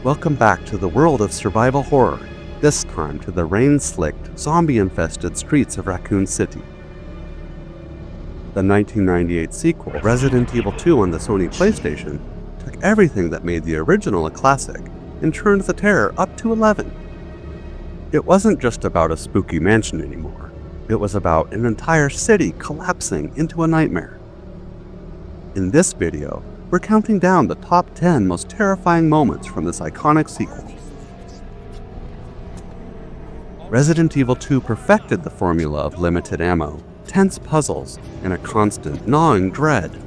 Welcome back to the world of survival horror, this time to the rain-slicked, zombie-infested streets of Raccoon City. The 1998 sequel, Resident Evil 2 on the Sony PlayStation, took everything that made the original a classic and turned the terror up to 11. It wasn't just about a spooky mansion anymore. It was about an entire city collapsing into a nightmare. In this video, we're counting down the top 10 most terrifying moments from this iconic sequel. Resident Evil 2 perfected the formula of limited ammo, tense puzzles, and a constant, gnawing dread.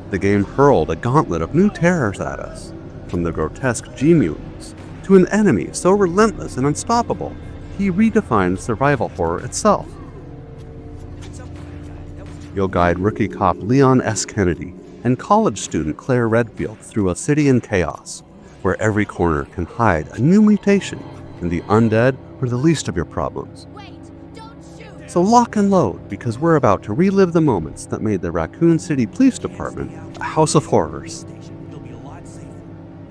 The game hurled a gauntlet of new terrors at us, from the grotesque G-Mutants to an enemy so relentless and unstoppable, he redefined survival horror itself. You'll guide rookie cop Leon S. Kennedy and college student Claire Redfield through a city in chaos, where every corner can hide a new mutation, and the undead are the least of your problems. So lock and load, because we're about to relive the moments that made the Raccoon City Police Department a house of horrors.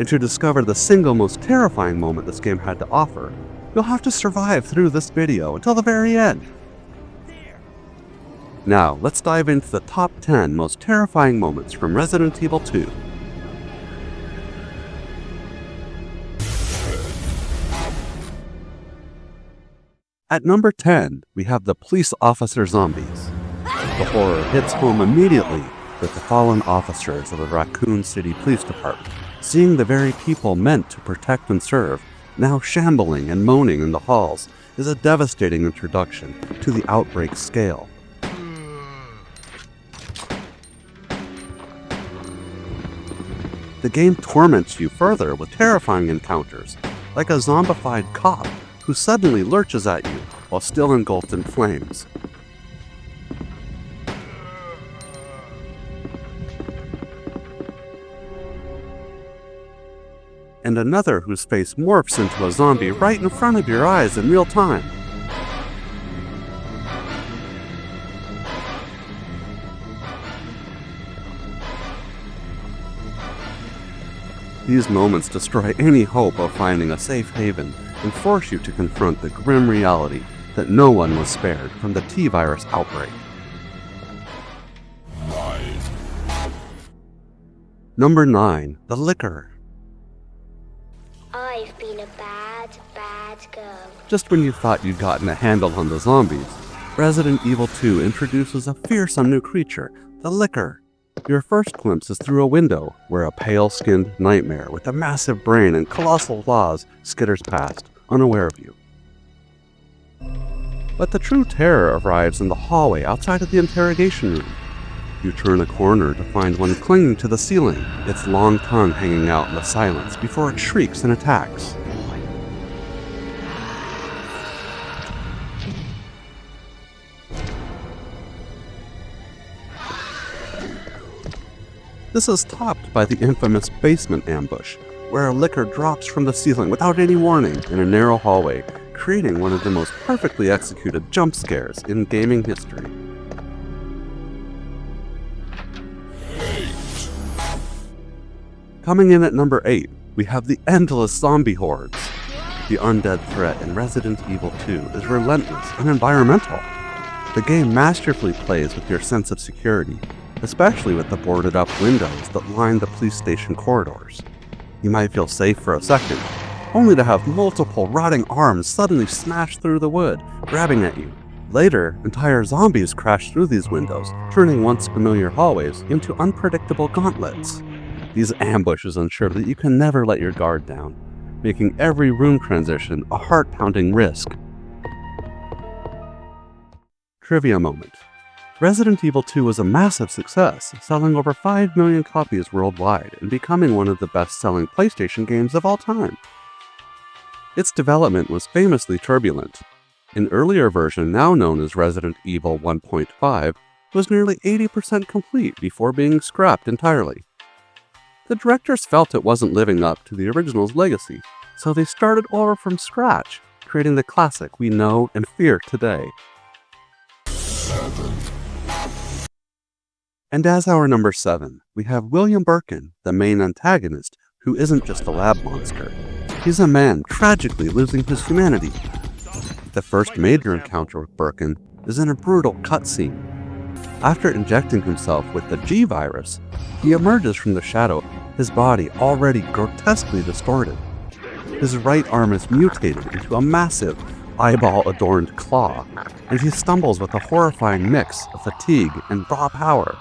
And to discover the single most terrifying moment this game had to offer, you'll have to survive through this video until the very end. Now, let's dive into the top 10 most terrifying moments from Resident Evil 2. At number 10, we have the police officer zombies. The horror hits home immediately with the fallen officers of the Raccoon City Police Department, seeing the very people meant to protect and serve now shambling and moaning in the halls is a devastating introduction to the outbreak scale. The game torments you further with terrifying encounters, like a zombified cop who suddenly lurches at you while still engulfed in flames. And another whose face morphs into a zombie right in front of your eyes in real time. These moments destroy any hope of finding a safe haven and force you to confront the grim reality that no one was spared from the T-virus outbreak. Number 9. The Liquor. I've been a bad girl. Just when you thought you'd gotten a handle on the zombies, Resident Evil 2 introduces a fearsome new creature, the Liquor. Your first glimpse is through a window, where a pale-skinned nightmare with a massive brain and colossal claws skitters past, unaware of you. But the true terror arrives in the hallway outside of the interrogation room. You turn a corner to find one clinging to the ceiling, its long tongue hanging out in the silence before it shrieks and attacks. This is topped by the infamous basement ambush, where a Liquor drops from the ceiling without any warning in a narrow hallway, creating one of the most perfectly executed jump scares in gaming history. Coming in at number 8, we have the endless zombie hordes. The undead threat in Resident Evil 2 is relentless and environmental. The game masterfully plays with your sense of security, especially with the boarded up windows that line the police station corridors. You might feel safe for a second, only to have multiple rotting arms suddenly smash through the wood, grabbing at you. Later, entire zombies crash through these windows, turning once familiar hallways into unpredictable gauntlets. These ambushes ensure that you can never let your guard down, making every room transition a heart-pounding risk. Trivia moment. Resident Evil 2 was a massive success, selling over 5 million copies worldwide and becoming one of the best-selling PlayStation games of all time. Its development was famously turbulent. An earlier version, now known as Resident Evil 1.5, was nearly 80% complete before being scrapped entirely. The directors felt it wasn't living up to the original's legacy, so they started over from scratch, creating the classic we know and fear today. And as our number 7, we have William Birkin, the main antagonist, who isn't just a lab monster. He's a man tragically losing his humanity. The first major encounter with Birkin is in a brutal cutscene. After injecting himself with the G-virus, he emerges from the shadow, his body already grotesquely distorted. His right arm is mutated into a massive, eyeball-adorned claw, and he stumbles with a horrifying mix of fatigue and raw power.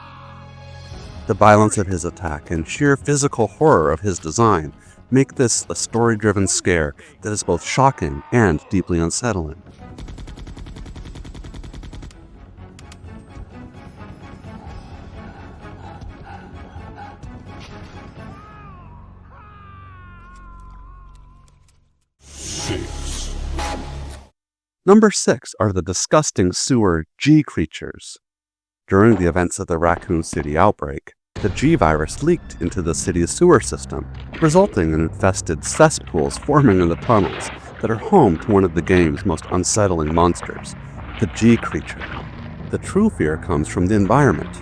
The violence of his attack and sheer physical horror of his design make this a story-driven scare that is both shocking and deeply unsettling. Number 6 are the disgusting sewer G-creatures. During the events of the Raccoon City outbreak, the G-virus leaked into the city's sewer system, resulting in infested cesspools forming in the tunnels that are home to one of the game's most unsettling monsters, the G-creature. The true fear comes from the environment.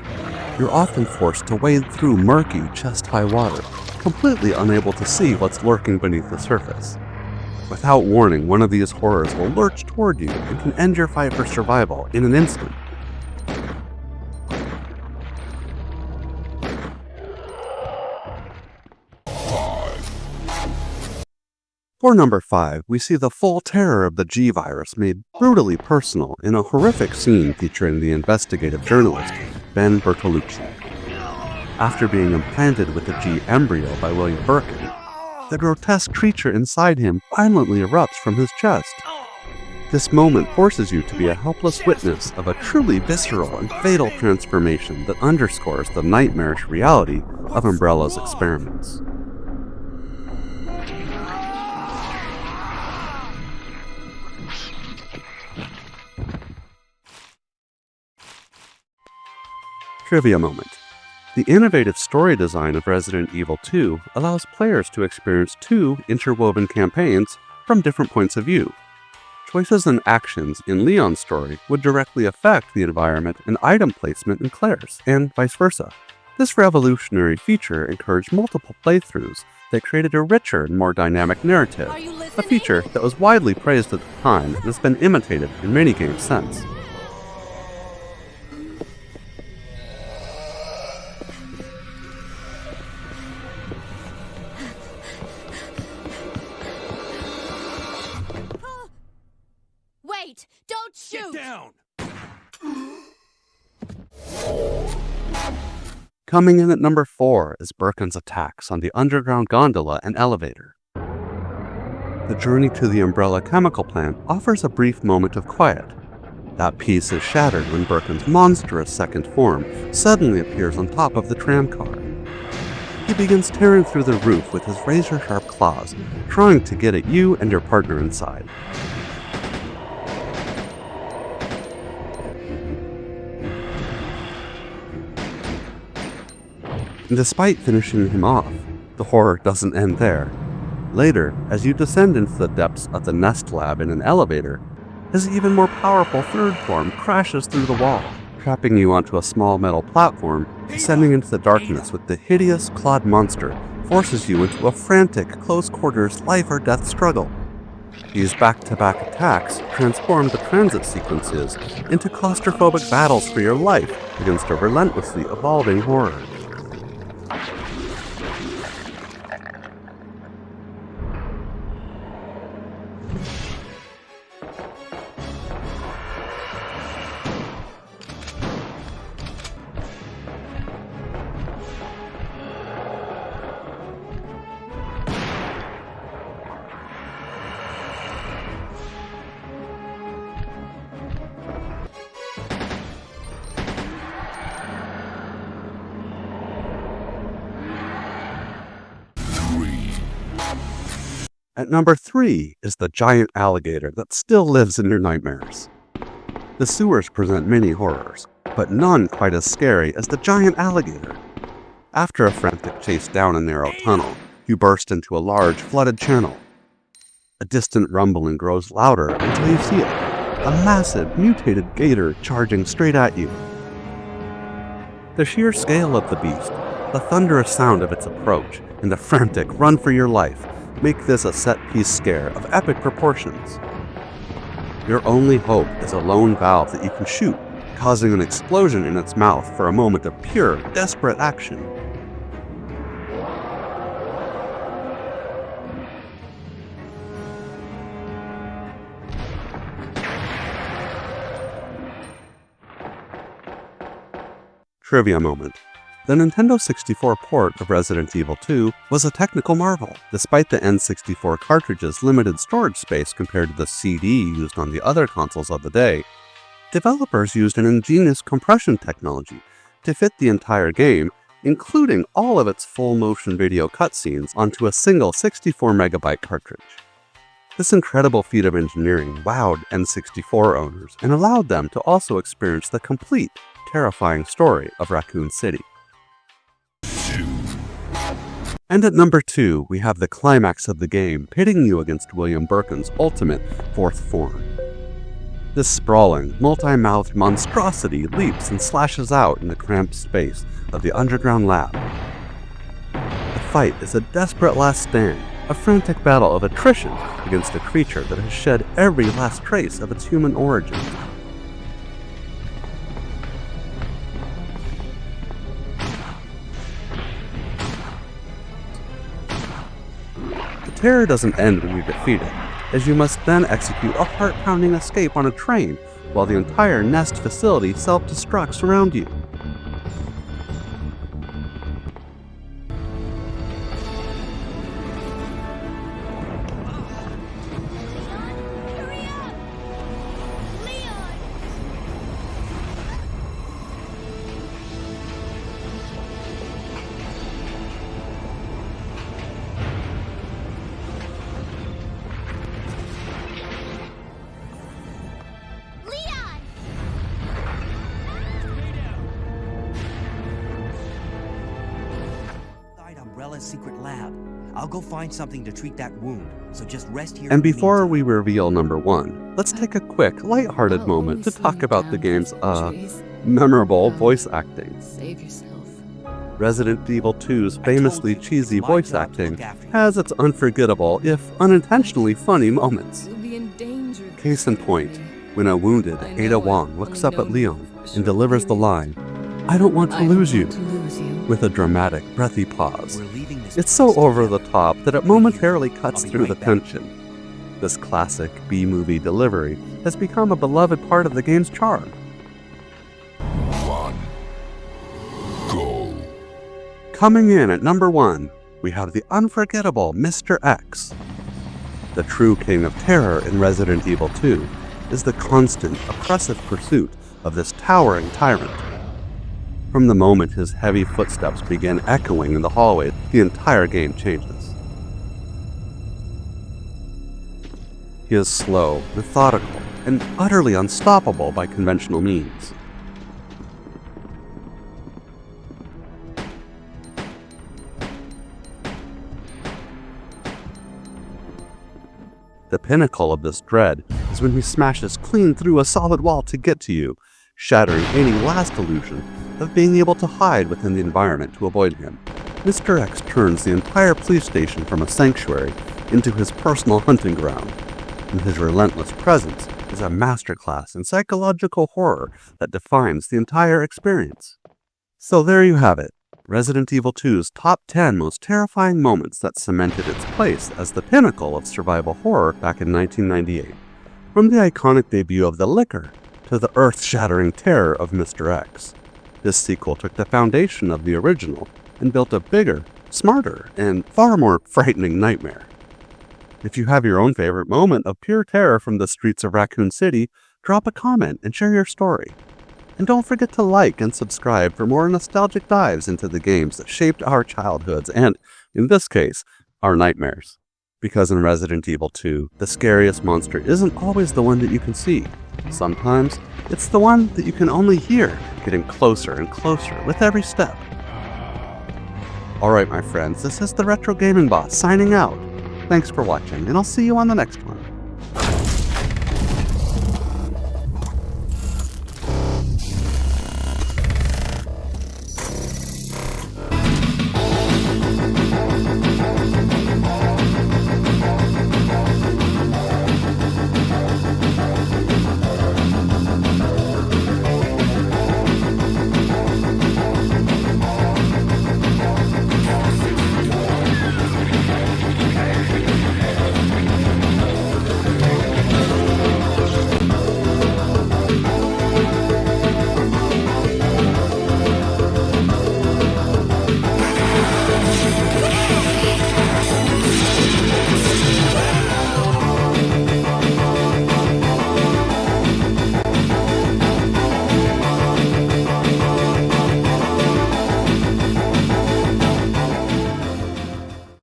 You're often forced to wade through murky, chest-high water, completely unable to see what's lurking beneath the surface. Without warning, one of these horrors will lurch toward you and can end your fight for survival in an instant. For number 5, we see the full terror of the G-virus made brutally personal in a horrific scene featuring the investigative journalist Ben Bertolucci. After being implanted with the G-embryo by William Birkin, the grotesque creature inside him violently erupts from his chest. This moment forces you to be a helpless witness of a truly visceral and fatal transformation that underscores the nightmarish reality of Umbrella's experiments. Trivia moment. The innovative story design of Resident Evil 2 allows players to experience 2 interwoven campaigns from different points of view. Choices and actions in Leon's story would directly affect the environment and item placement in Claire's, and vice versa. This revolutionary feature encouraged multiple playthroughs that created a richer and more dynamic narrative, a feature that was widely praised at the time and has been imitated in many games since. Wait! Don't shoot! Get down! Coming in at number 4 is Birkin's attacks on the underground gondola and elevator. The journey to the Umbrella chemical plant offers a brief moment of quiet. That peace is shattered when Birkin's monstrous second form suddenly appears on top of the tram car. He begins tearing through the roof with his razor-sharp claws, trying to get at you and your partner inside. And despite finishing him off, the horror doesn't end there. Later, as you descend into the depths of the Nest Lab in an elevator, his even more powerful third form crashes through the wall, trapping you onto a small metal platform. Descending into the darkness with the hideous clawed monster forces you into a frantic, close-quarters life-or-death struggle. These back-to-back attacks transform the transit sequences into claustrophobic battles for your life against a relentlessly evolving horror. At number 3 is the giant alligator that still lives in your nightmares. The sewers present many horrors, but none quite as scary as the giant alligator. After a frantic chase down a narrow tunnel, you burst into a large, flooded channel. A distant rumbling grows louder until you see it, a massive, mutated gator charging straight at you. The sheer scale of the beast, the thunderous sound of its approach, and a frantic run for your life make this a set-piece scare of epic proportions. Your only hope is a lone valve that you can shoot, causing an explosion in its mouth for a moment of pure, desperate action. Trivia moment. The Nintendo 64 port of Resident Evil 2 was a technical marvel. Despite the N64 cartridge's limited storage space compared to the CD used on the other consoles of the day, developers used an ingenious compression technology to fit the entire game, including all of its full motion video cutscenes, onto a single 64 megabyte cartridge. This incredible feat of engineering wowed N64 owners and allowed them to also experience the complete, terrifying story of Raccoon City. And at number 2, we have the climax of the game, pitting you against William Birkin's ultimate fourth form. This sprawling, multi-mouthed monstrosity leaps and slashes out in the cramped space of the underground lab. The fight is a desperate last stand, a frantic battle of attrition against a creature that has shed every last trace of its human origins. Terror doesn't end when you defeat it, as you must then execute a heart-pounding escape on a train while the entire Nest facility self-destructs around you. Hurry up! Leon! Leon! Umbrella's secret lab. I'll go find something to treat that wound, so just rest here. And before we reveal number 1, let's take a quick, lighthearted moment to talk about the game's, memorable voice acting. Save yourself. Resident Evil 2's famously cheesy voice acting has its unforgettable, if unintentionally funny moments. You'll be in danger. Case in point, when a wounded Ada Wong looks up at Leon and delivers the line, "I don't want to lose you," with a dramatic, breathy pause. We're leaving this It's so place over the together. top that it momentarily cuts I'll be through the right back. tension. This classic B-movie delivery has become a beloved part of the game's charm. One. Go. Coming in at number 1, we have the unforgettable Mr. X. The true king of terror in Resident Evil 2 is the constant, oppressive pursuit of this towering tyrant. From the moment his heavy footsteps begin echoing in the hallway, the entire game changes. He is slow, methodical, and utterly unstoppable by conventional means. The pinnacle of this dread is when he smashes clean through a solid wall to get to you, shattering any last illusion of being able to hide within the environment to avoid him. Mr. X turns the entire police station from a sanctuary into his personal hunting ground, and his relentless presence is a masterclass in psychological horror that defines the entire experience. So there you have it, Resident Evil 2's top 10 most terrifying moments that cemented its place as the pinnacle of survival horror back in 1998. From the iconic debut of the Licker to the earth-shattering terror of Mr. X. This sequel took the foundation of the original and built a bigger, smarter, and far more frightening nightmare. If you have your own favorite moment of pure terror from the streets of Raccoon City, drop a comment and share your story. And don't forget to like and subscribe for more nostalgic dives into the games that shaped our childhoods and, in this case, our nightmares. Because in Resident Evil 2, the scariest monster isn't always the one that you can see. Sometimes, it's the one that you can only hear, getting closer and closer with every step. Alright my friends, this is the Retro Gaming Boss signing out. Thanks for watching, and I'll see you on the next one.